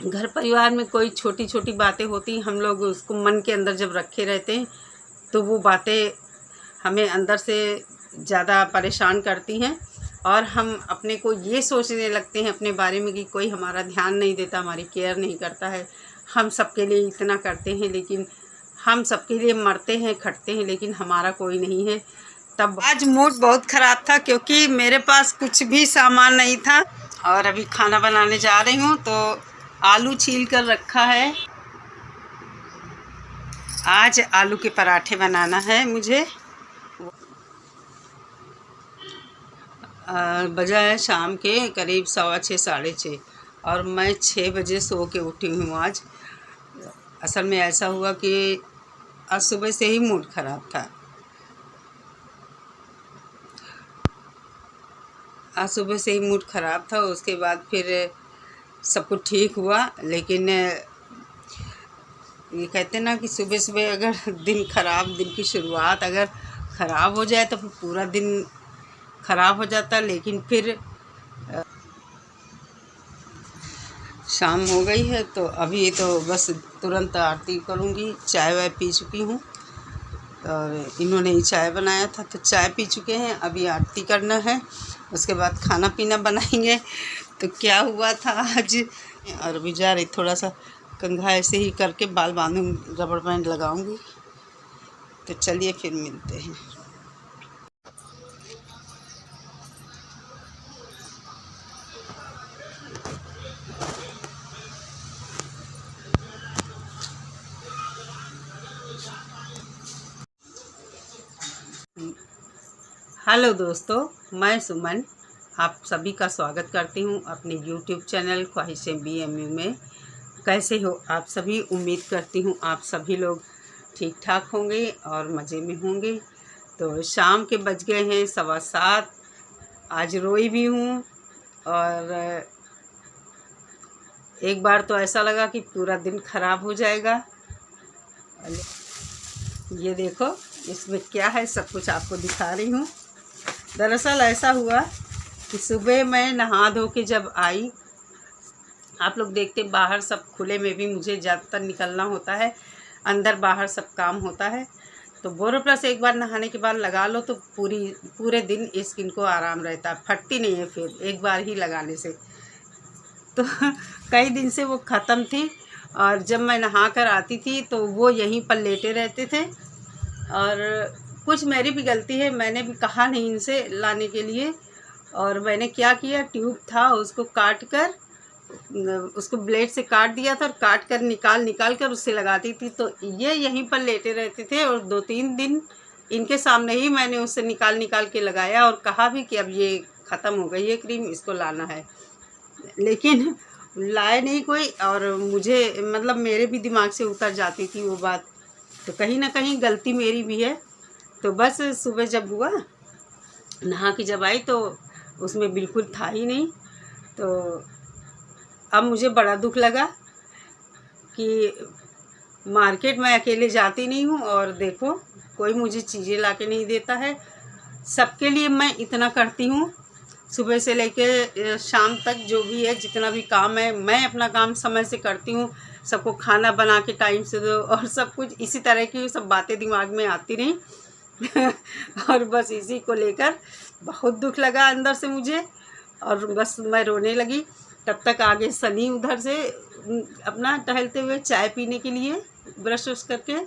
घर परिवार में कोई छोटी छोटी बातें होती, हम लोग उसको मन के अंदर जब रखे रहते हैं तो वो बातें हमें अंदर से ज़्यादा परेशान करती हैं और हम अपने को ये सोचने लगते हैं अपने बारे में कि कोई हमारा ध्यान नहीं देता, हमारी केयर नहीं करता है। हम सबके लिए इतना करते हैं, लेकिन हम सबके लिए मरते हैं, खटते हैं, लेकिन हमारा कोई नहीं है। तब आज मूड बहुत ख़राब था क्योंकि मेरे पास कुछ भी सामान नहीं था और अभी खाना बनाने जा रही हूँ। तो आलू छील कर रखा है, आज आलू के पराठे बनाना है मुझे। बजा है शाम के करीब 6:15 साढ़े 6 और मैं 6 बजे सो के उठी हूँ आज। असल में ऐसा हुआ कि आज सुबह से ही मूड ख़राब था। आज सुबह से ही मूड ख़राब था, उसके बाद फिर सब कुछ ठीक हुआ। लेकिन ये कहते ना कि सुबह सुबह अगर दिन की शुरुआत अगर ख़राब हो जाए तो फिर पूरा दिन ख़राब हो जाता। लेकिन फिर शाम हो गई है तो अभी तो बस तुरंत आरती करूँगी। चाय वाय पी चुकी हूँ और इन्होंने ही चाय बनाया था तो चाय पी चुके हैं। अभी आरती करना है, उसके बाद खाना पीना बनाएंगे। तो क्या हुआ था आज, और अभी जा रही थोड़ा सा कंघा ऐसे ही करके बाल बांधूँगी, रबड़ बैंड लगाऊंगी। तो चलिए फिर मिलते हैं। हेलो दोस्तों, मैं सुमन आप सभी का स्वागत करती हूँ अपने YouTube चैनल ख्वाहिशें BMU में। कैसे हो आप सभी? उम्मीद करती हूँ आप सभी लोग ठीक ठाक होंगे और मज़े में होंगे। तो शाम के बज गए हैं 7:15। आज रोई भी हूँ और एक बार तो ऐसा लगा कि पूरा दिन ख़राब हो जाएगा। ये देखो इसमें क्या है, सब कुछ आपको दिखा रही हूँ। दरअसल ऐसा हुआ कि सुबह मैं नहा धो के जब आई, आप लोग देखते बाहर सब खुले में भी मुझे ज़्यादातर निकलना होता है, अंदर बाहर सब काम होता है। तो बोरोप्लस एक बार नहाने के बाद लगा लो तो पूरे दिन स्किन को आराम रहता है, फटती नहीं है फिर एक बार ही लगाने से। तो कई दिन से वो ख़त्म थी और जब मैं नहा कर आती थी तो वो यहीं पर लेटे रहते थे। और कुछ मेरी भी गलती है, मैंने भी कहा नहीं इनसे लाने के लिए। और मैंने क्या किया, ट्यूब था उसको काट कर, उसको ब्लेड से काट दिया था और काट कर निकाल कर उससे लगाती थी। तो ये यहीं पर लेटे रहते थे और 2-3 दिन इनके सामने ही मैंने उससे निकाल के लगाया और कहा भी कि अब ये ख़त्म हो गई है क्रीम, इसको लाना है। लेकिन लाए नहीं कोई, और मुझे मतलब मेरे भी दिमाग से उतर जाती थी वो बात। तो कहीं ना कहीं गलती मेरी भी है। तो बस सुबह जब हुआ, नहा के जब आई तो उसमें बिल्कुल था ही नहीं। तो अब मुझे बड़ा दुख लगा कि मार्केट में अकेले जाती नहीं हूँ और देखो कोई मुझे चीज़ें ला के नहीं देता है। सबके लिए मैं इतना करती हूँ, सुबह से लेके शाम तक जो भी है, जितना भी काम है मैं अपना काम समय से करती हूँ। सबको खाना बना के टाइम से दो और सब कुछ इसी तरह की सब बातें दिमाग में आती रहीं। और बस इसी को लेकर बहुत दुख लगा अंदर से मुझे और बस मैं रोने लगी। तब तक आगे सनी उधर से अपना टहलते हुए चाय पीने के लिए ब्रश व्रश करके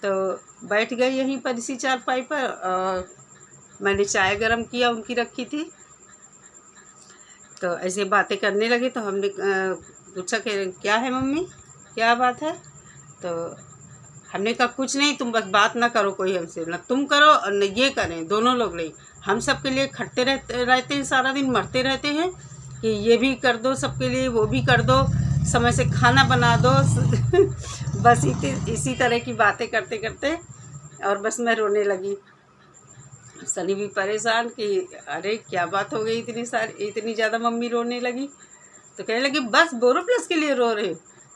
तो बैठ गई यहीं पर इसी चारपाई पर। और मैंने चाय गरम किया, उनकी रखी थी। तो ऐसे बातें करने लगे तो हमने पूछा कि क्या है मम्मी, क्या बात है? तो हमने कहा कुछ नहीं, तुम बस बात ना करो कोई हमसे, ना तुम करो और न ये करें, दोनों लोग नहीं। हम सबके लिए खटते रहते हैं, सारा दिन मरते रहते हैं कि ये भी कर दो सबके लिए, वो भी कर दो, समय से खाना बना दो। बस इसी तरह की बातें करते करते और बस मैं रोने लगी। सनी भी परेशान कि अरे क्या बात हो गई, इतनी ज़्यादा मम्मी रोने लगी। तो कहने लगी बस बोरोप्लस के लिए रो रहे।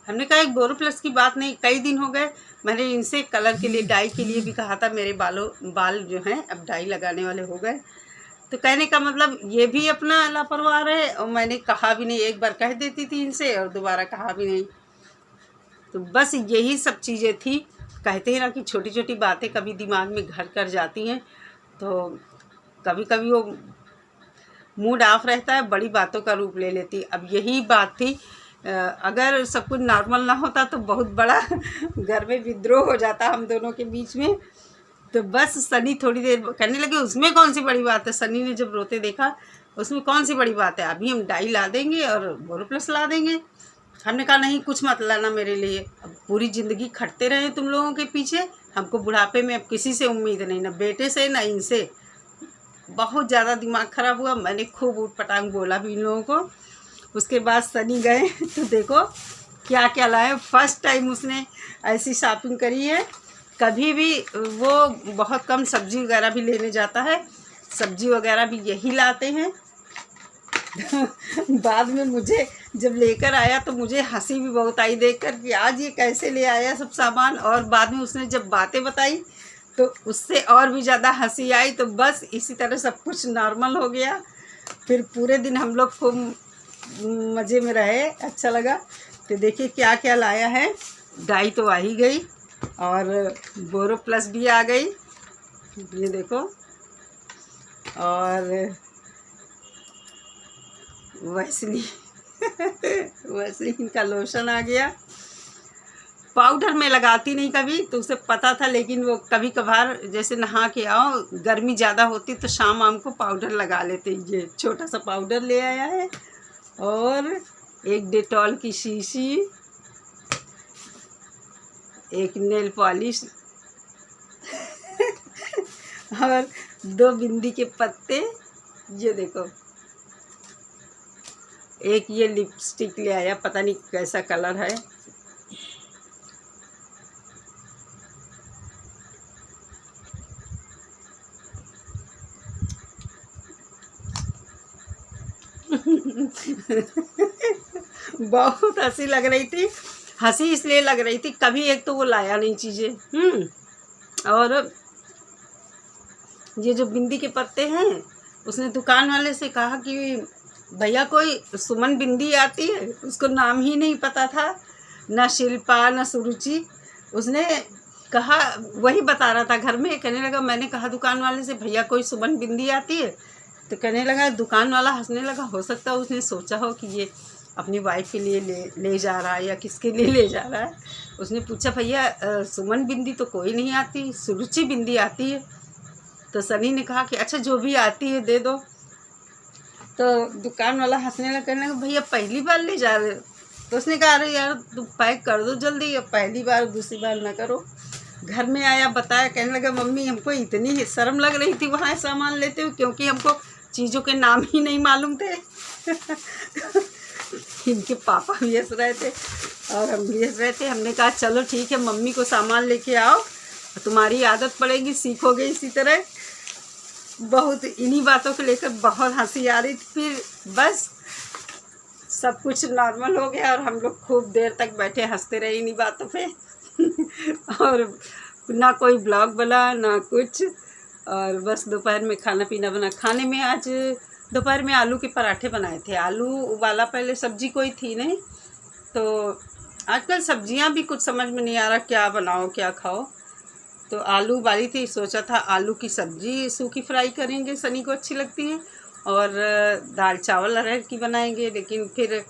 हमने कहा एक बोरोप्लस की बात नहीं, कई दिन हो गए मैंने इनसे कलर के लिए, डाई के लिए भी कहा था। मेरे बाल जो हैं अब डाई लगाने वाले हो गए। तो कहने का मतलब ये भी अपना लापरवाह है, और मैंने कहा भी नहीं, एक बार कह देती थी इनसे और दोबारा कहा भी नहीं। तो बस यही सब चीज़ें थी। कहते हैं ना कि छोटी छोटी बातें कभी दिमाग में घर कर जाती हैं, तो कभी कभी वो मूड ऑफ रहता है, बड़ी बातों का रूप ले लेती। अब यही बात थी, अगर सब कुछ नॉर्मल ना होता तो बहुत बड़ा घर में विद्रोह हो जाता हम दोनों के बीच में। तो बस सनी थोड़ी देर कहने लगे उसमें कौन सी बड़ी बात है। सनी ने जब रोते देखा उसमें कौन सी बड़ी बात है, अभी हम डाई ला देंगे और बोरोप्लस ला देंगे। हमने कहा नहीं, कुछ मत लाना मेरे लिए, अब पूरी ज़िंदगी खटते रहे तुम लोगों के पीछे, हमको बुढ़ापे में अब किसी से उम्मीद नहीं, ना बेटे से ना इनसे। बहुत ज़्यादा दिमाग ख़राब हुआ, मैंने खूब ऊट पटांग बोला भी इन लोगों को। उसके बाद सनी गए तो देखो क्या क्या लाए। फर्स्ट टाइम उसने ऐसी शॉपिंग करी है। कभी भी वो बहुत कम सब्ज़ी वगैरह भी लेने जाता है, सब्ज़ी वगैरह भी यही लाते हैं। बाद में मुझे जब लेकर आया तो मुझे हंसी भी बहुत आई देखकर कि आज ये कैसे ले आया सब सामान। और बाद में उसने जब बातें बताई तो उससे और भी ज़्यादा हंसी आई। तो बस इसी तरह सब कुछ नॉर्मल हो गया। फिर पूरे दिन हम लोग खूब मज़े में रहे, अच्छा लगा। तो देखिए क्या क्या लाया है। डाई तो आ ही गई और बोरोप्लस भी आ गई, ये देखो। और वैसलीन का लोशन आ गया। पाउडर मैं लगाती नहीं कभी, तो उसे पता था, लेकिन वो कभी कभार जैसे नहा के आओ, गर्मी ज़्यादा होती तो शाम आम को पाउडर लगा लेते। ये छोटा सा पाउडर ले आया है और एक डेटॉल की शीशी, एक नेल पॉलिश और 2 बिंदी के पत्ते, ये देखो। एक ये लिपस्टिक ले आया, पता नहीं कैसा कलर है। बहुत हंसी लग रही थी। हंसी इसलिए लग रही थी, कभी एक तो वो लाया नहीं चीज़ें। और ये जो बिंदी के पत्ते हैं, उसने दुकान वाले से कहा कि भैया कोई सुमन बिंदी आती है, उसको नाम ही नहीं पता था, ना शिल्पा ना सुरुचि। उसने कहा, वही बता रहा था घर में, कहने लगा, मैंने कहा दुकान वाले से भैया कोई सुमन बिंदी आती है, तो कहने लगा, दुकान वाला हंसने लगा। हो सकता है उसने सोचा हो कि ये अपनी वाइफ के लिए ले जा रहा है या किसके लिए ले जा रहा है। उसने पूछा, भैया सुमन बिंदी तो कोई नहीं आती, सुरुचि बिंदी आती है। तो सनी ने कहा कि अच्छा जो भी आती है दे दो। तो दुकान वाला हंसने लगा, कहने लगा, भैया पहली बार ले जा रहे हो? तो उसने कहा, अरे यार तुम पैक कर दो जल्दी, अब पहली बार दूसरी बार ना करो। घर में आया, बताया, कहने लगा, मम्मी हमको इतनी शर्म लग रही थी वहाँ सामान लेते हुए, क्योंकि हमको चीज़ों के नाम ही नहीं मालूम थे। इनके पापा भी हंस रहे थे और हम भी हंस रहे थे। हमने कहा चलो ठीक है, मम्मी को सामान लेके आओ, तुम्हारी आदत पड़ेगी, सीखोगे इसी तरह। बहुत इन्हीं बातों को लेकर बहुत हंसी आ रही थी। फिर बस सब कुछ नॉर्मल हो गया और हम लोग खूब देर तक बैठे हंसते रहे इन्हीं बातों पे। और ना कोई ब्लॉग बना ना कुछ, और बस दोपहर में खाना पीना बना। खाने में आज दोपहर में आलू के पराठे बनाए थे। आलू उबाला, पहले सब्जी कोई थी नहीं, तो आजकल सब्जियां भी कुछ समझ में नहीं आ रहा क्या बनाओ क्या खाओ। तो आलू उबाली थी, सोचा था आलू की सब्जी सूखी फ्राई करेंगे, सनी को अच्छी लगती है, और दाल चावल अरहर की बनाएंगे। लेकिन फिर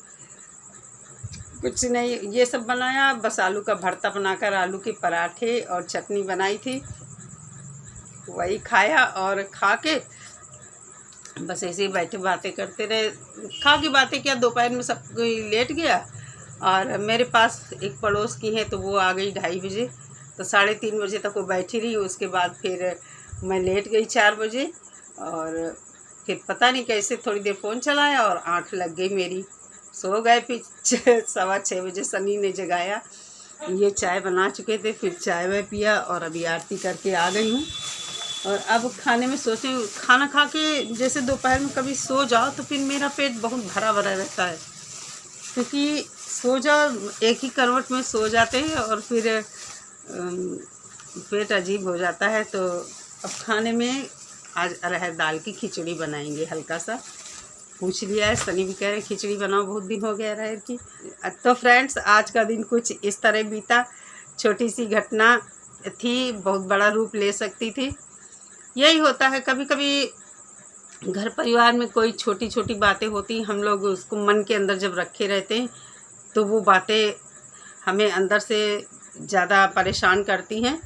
कुछ नहीं, ये सब बनाया, बस आलू का भरता बनाकर आलू के पराठे और चटनी बनाई थी, वही खाया। और खा के बस ऐसे ही बैठे बातें करते रहे। खा के बातें क्या, दोपहर में सब कोई लेट गया। और मेरे पास एक पड़ोस की है, तो वो आ गई 2:30 बजे, तो 3:30 बजे तक वो बैठी रही। उसके बाद फिर मैं लेट गई 4 बजे, और फिर पता नहीं कैसे थोड़ी देर फ़ोन चलाया और आँख लग गई मेरी, सो गए। फिर 6:15 बजे सनी ने जगाया, ये चाय बना चुके थे, फिर चाय वाय पिया और अभी आरती करके आ गई हूँ। और अब खाने में सोचे, खाना खा के जैसे दोपहर में कभी सो जाओ तो फिर मेरा पेट बहुत भरा भरा रहता है, क्योंकि सो जाओ, एक ही करवट में सो जाते हैं और फिर पेट अजीब हो जाता है। तो अब खाने में आज अरहर दाल की खिचड़ी बनाएंगे। हल्का सा पूछ लिया है, सनी भी कह रहे खिचड़ी बनाओ, बहुत दिन हो गया अरहर की। तो फ्रेंड्स आज का दिन कुछ इस तरह बीता। छोटी सी घटना थी, बहुत बड़ा रूप ले सकती थी। यही होता है कभी कभी घर परिवार में कोई छोटी छोटी बातें होती, हम लोग उसको मन के अंदर जब रखे रहते हैं तो वो बातें हमें अंदर से ज़्यादा परेशान करती हैं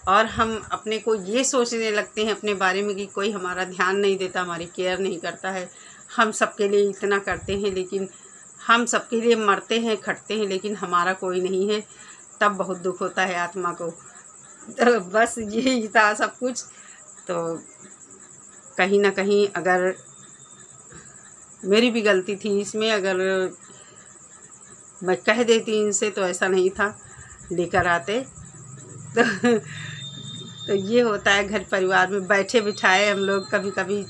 और हम अपने को ये सोचने लगते हैं अपने बारे में कि कोई हमारा ध्यान नहीं देता, हमारी केयर नहीं करता है। हम सबके लिए इतना करते हैं, लेकिन हम सबके लिए मरते हैं, खटते हैं, लेकिन हमारा कोई नहीं है। तब बहुत दुख होता है आत्मा को। तो बस यही था सब कुछ। तो कहीं ना कहीं अगर मेरी भी गलती थी इसमें, अगर मैं कह देती इनसे तो ऐसा नहीं था, लेकर आते। तो ये होता है घर परिवार में बैठे बिठाए हम लोग कभी कभी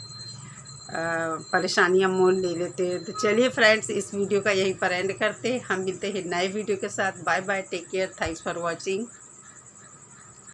परेशानियां मोल ले लेते हैं। तो चलिए फ्रेंड्स, इस वीडियो का यहीं पर एंड करते हैं। हम मिलते हैं नए वीडियो के साथ। Bye bye, take care, thanks for watching.